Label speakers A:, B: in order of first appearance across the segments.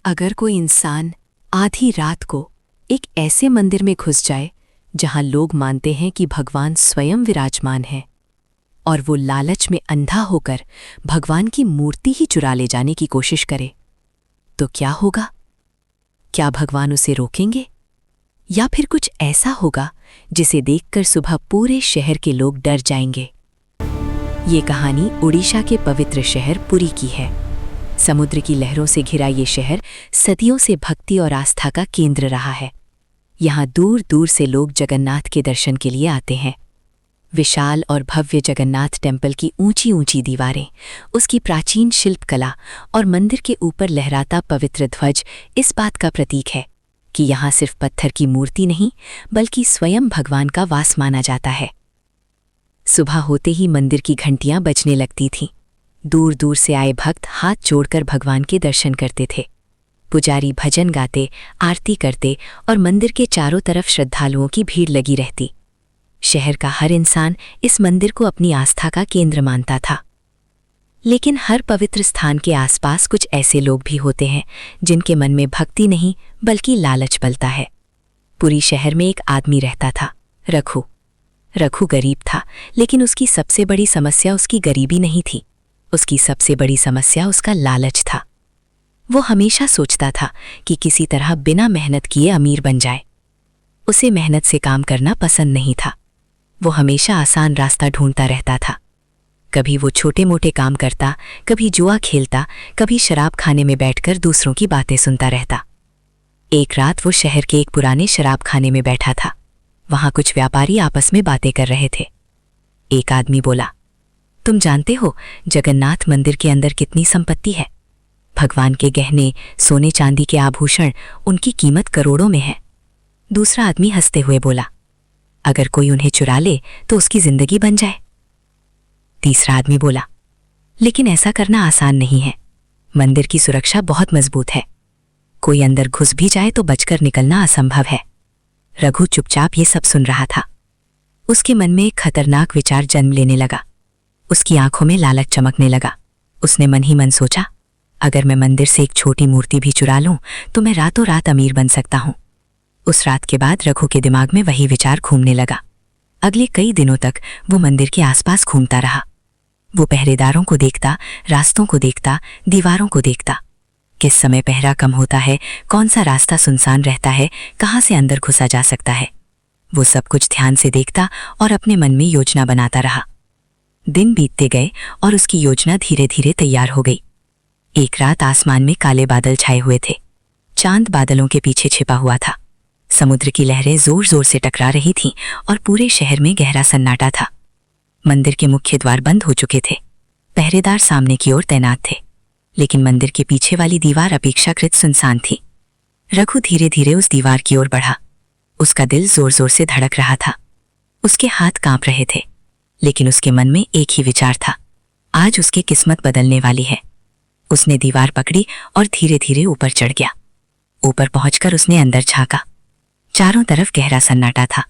A: अगर कोई इंसान आधी रात को एक ऐसे मंदिर में घुस जाए जहां लोग मानते हैं कि भगवान स्वयं विराजमान है और वो लालच में अंधा होकर भगवान की मूर्ति ही चुरा ले जाने की कोशिश करे, तो क्या होगा? क्या भगवान उसे रोकेंगे या फिर कुछ ऐसा होगा जिसे देखकर सुबह पूरे शहर के लोग डर जाएंगे? ये कहानी उड़ीसा के पवित्र शहर पुरी की है। समुद्र की लहरों से घिरा ये शहर सदियों से भक्ति और आस्था का केंद्र रहा है। यहाँ दूर दूर से लोग जगन्नाथ के दर्शन के लिए आते हैं। विशाल और भव्य जगन्नाथ टेम्पल की ऊंची ऊंची दीवारें, उसकी प्राचीन शिल्पकला और मंदिर के ऊपर लहराता पवित्र ध्वज इस बात का प्रतीक है कि यहाँ सिर्फ पत्थर की मूर्ति नहीं बल्कि स्वयं भगवान का वास माना जाता है। सुबह होते ही मंदिर की घंटियां बजने लगती थीं। दूर दूर से आए भक्त हाथ जोड़कर भगवान के दर्शन करते थे। पुजारी भजन गाते, आरती करते और मंदिर के चारों तरफ श्रद्धालुओं की भीड़ लगी रहती। शहर का हर इंसान इस मंदिर को अपनी आस्था का केंद्र मानता था। लेकिन हर पवित्र स्थान के आसपास कुछ ऐसे लोग भी होते हैं जिनके मन में भक्ति नहीं बल्कि लालच पलता है। पुरी शहर में एक आदमी रहता था, रघु। रघु गरीब था, लेकिन उसकी सबसे बड़ी समस्या उसकी गरीबी नहीं थी। उसकी सबसे बड़ी समस्या उसका लालच था। वो हमेशा सोचता था कि किसी तरह बिना मेहनत किए अमीर बन जाए। उसे मेहनत से काम करना पसंद नहीं था। वो हमेशा आसान रास्ता ढूंढता रहता था। कभी वो छोटे मोटे काम करता, कभी जुआ खेलता, कभी शराब खाने में बैठकर दूसरों की बातें सुनता रहता। एक रात वो शहर के एक पुराने शराब खाने में बैठा था। वहां कुछ व्यापारी आपस में बातें कर रहे थे। एक आदमी बोला, तुम जानते हो जगन्नाथ मंदिर के अंदर कितनी संपत्ति है? भगवान के गहने, सोने चांदी के आभूषण, उनकी कीमत करोड़ों में है। दूसरा आदमी हंसते हुए बोला, अगर कोई उन्हें चुरा ले तो उसकी जिंदगी बन जाए। तीसरा आदमी बोला, लेकिन ऐसा करना आसान नहीं है। मंदिर की सुरक्षा बहुत मजबूत है। कोई अंदर घुस भी जाए तो बचकर निकलना असंभव है। रघु चुपचाप ये सब सुन रहा था। उसके मन में एक खतरनाक विचार जन्म लेने लगा। उसकी आंखों में लालच चमकने लगा। उसने मन ही मन सोचा, अगर मैं मंदिर से एक छोटी मूर्ति भी चुरा लूं तो मैं रातों रात अमीर बन सकता हूं। उस रात के बाद रघु के दिमाग में वही विचार घूमने लगा। अगले कई दिनों तक वो मंदिर के आसपास घूमता रहा। वो पहरेदारों को देखता, रास्तों को देखता, दीवारों को देखता। किस समय पहरा कम होता है, कौन सा रास्ता सुनसान रहता है, कहाँ से अंदर घुसा जा सकता है। वो सब कुछ ध्यान से देखता और अपने मन में योजना बनाता रहा। दिन बीतते गए और उसकी योजना धीरे धीरे तैयार हो गई। एक रात आसमान में काले बादल छाए हुए थे। चांद बादलों के पीछे छिपा हुआ था। समुद्र की लहरें जोर जोर से टकरा रही थीं और पूरे शहर में गहरा सन्नाटा था। मंदिर के मुख्य द्वार बंद हो चुके थे। पहरेदार सामने की ओर तैनात थे, लेकिन मंदिर के पीछे वाली दीवार अपेक्षाकृत सुनसान थी। रघु धीरे धीरे उस दीवार की ओर बढ़ा। उसका दिल जोर जोर से धड़क रहा था। उसके हाथ कांप रहे थे, लेकिन उसके मन में एक ही विचार था, आज उसकी किस्मत बदलने वाली है। उसने दीवार पकड़ी और धीरे धीरे ऊपर चढ़ गया। ऊपर पहुंचकर उसने अंदर झांका। चारों तरफ गहरा सन्नाटा था।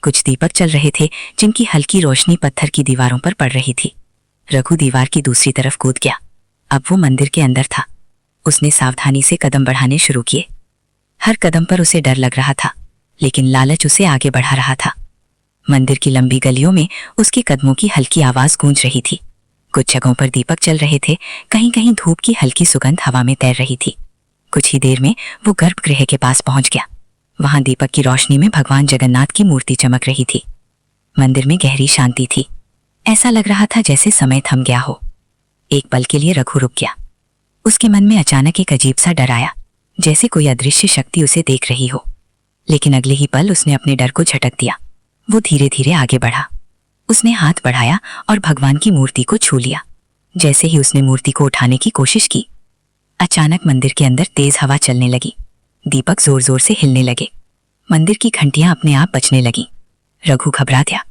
A: कुछ दीपक चल रहे थे जिनकी हल्की रोशनी पत्थर की दीवारों पर पड़ रही थी। रघु दीवार की दूसरी तरफ कूद गया। अब वो मंदिर के अंदर था। उसने सावधानी से कदम बढ़ाने शुरू किए। हर कदम पर उसे डर लग रहा था, लेकिन लालच उसे आगे बढ़ा रहा था। मंदिर की लंबी गलियों में उसके कदमों की हल्की आवाज गूंज रही थी। कुछ जगहों पर दीपक चल रहे थे, कहीं कहीं धूप की हल्की सुगंध हवा में तैर रही थी। कुछ ही देर में वो गर्भगृह के पास पहुंच गया। वहां दीपक की रोशनी में भगवान जगन्नाथ की मूर्ति चमक रही थी। मंदिर में गहरी शांति थी। ऐसा लग रहा था जैसे समय थम गया हो। एक पल के लिए रघु रुक गया। उसके मन में अचानक एक अजीब सा डर आया, जैसे कोई अदृश्य शक्ति उसे देख रही हो। लेकिन अगले ही पल उसने अपने डर को झटक दिया। वो धीरे धीरे आगे बढ़ा। उसने हाथ बढ़ाया और भगवान की मूर्ति को छू लिया। जैसे ही उसने मूर्ति को उठाने की कोशिश की, अचानक मंदिर के अंदर तेज हवा चलने लगी। दीपक जोर जोर से हिलने लगे। मंदिर की घंटियां अपने आप बजने लगीं। रघु घबरा गया।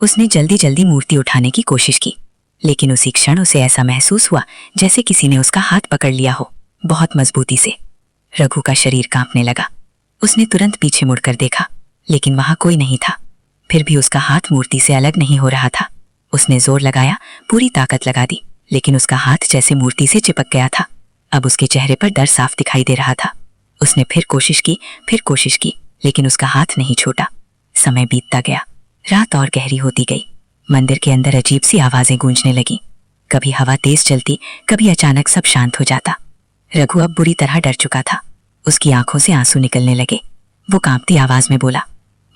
A: उसने जल्दी जल्दी मूर्ति उठाने की कोशिश की, लेकिन उसी क्षण उसे ऐसा महसूस हुआ जैसे किसी ने उसका हाथ पकड़ लिया हो, बहुत मजबूती से। रघु का शरीर कांपने लगा। उसने तुरंत पीछे मुड़कर देखा, लेकिन वहां कोई नहीं था। फिर भी उसका हाथ मूर्ति से अलग नहीं हो रहा था। उसने जोर लगाया, पूरी ताकत लगा दी, लेकिन उसका हाथ जैसे मूर्ति से चिपक गया था। अब उसके चेहरे पर डर साफ दिखाई दे रहा था। उसने फिर कोशिश की, लेकिन उसका हाथ नहीं छूटा। समय बीतता गया, रात और गहरी होती गई। मंदिर के अंदर अजीब सी आवाजें गूंजने लगी। कभी हवा तेज चलती, कभी अचानक सब शांत हो जाता। रघु अब बुरी तरह डर चुका था। उसकी आंखों से आंसू निकलने लगे। वो कांपती आवाज में बोला,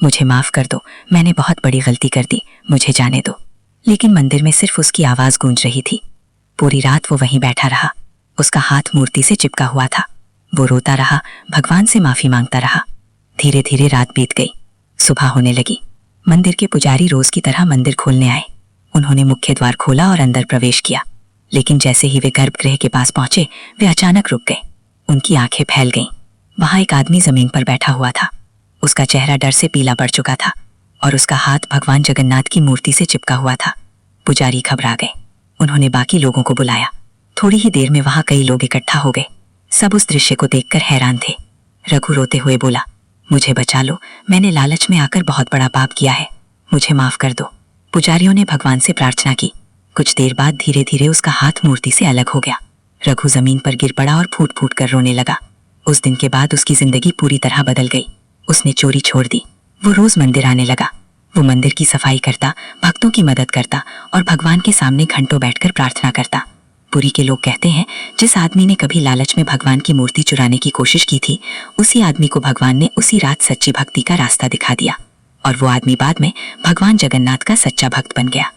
A: मुझे माफ कर दो, मैंने बहुत बड़ी गलती कर दी, मुझे जाने दो। लेकिन मंदिर में सिर्फ उसकी आवाज गूंज रही थी। पूरी रात वो वहीं बैठा रहा। उसका हाथ मूर्ति से चिपका हुआ था। वो रोता रहा, भगवान से माफी मांगता रहा। धीरे धीरे रात बीत गई। सुबह होने लगी। मंदिर के पुजारी रोज की तरह मंदिर खोलने आए। उन्होंने मुख्य द्वार खोला और अंदर प्रवेश किया। लेकिन जैसे ही वे गर्भगृह के पास पहुंचे, वे अचानक रुक गए। उनकी आंखें फैल गईं। वहां एक आदमी जमीन पर बैठा हुआ था। उसका चेहरा डर से पीला पड़ चुका था और उसका हाथ भगवान जगन्नाथ की मूर्ति से चिपका हुआ था। पुजारी घबरा गए। उन्होंने बाकी लोगों को बुलाया। थोड़ी ही देर में वहां कई लोग इकट्ठा हो गए। सब उस दृश्य को देखकर हैरान थे। रघु रोते हुए बोला, मुझे बचा लो, मैंने लालच में आकर बहुत बड़ा पाप किया है, मुझे माफ कर दो। पुजारियों ने भगवान से प्रार्थना की। कुछ देर बाद धीरे धीरे उसका हाथ मूर्ति से अलग हो गया। रघु जमीन पर गिर पड़ा और फूट फूट कर रोने लगा। उस दिन के बाद उसकी जिंदगी पूरी तरह बदल गई। उसने चोरी छोड़ दी। वो रोज मंदिर आने लगा। वो मंदिर की सफाई करता, भक्तों की मदद करता और भगवान के सामने घंटों बैठकर प्रार्थना करता। पुरी के लोग कहते हैं, जिस आदमी ने कभी लालच में भगवान की मूर्ति चुराने की कोशिश की थी, उसी आदमी को भगवान ने उसी रात सच्ची भक्ति का रास्ता दिखा दिया और वो आदमी बाद में भगवान जगन्नाथ का सच्चा भक्त बन गया।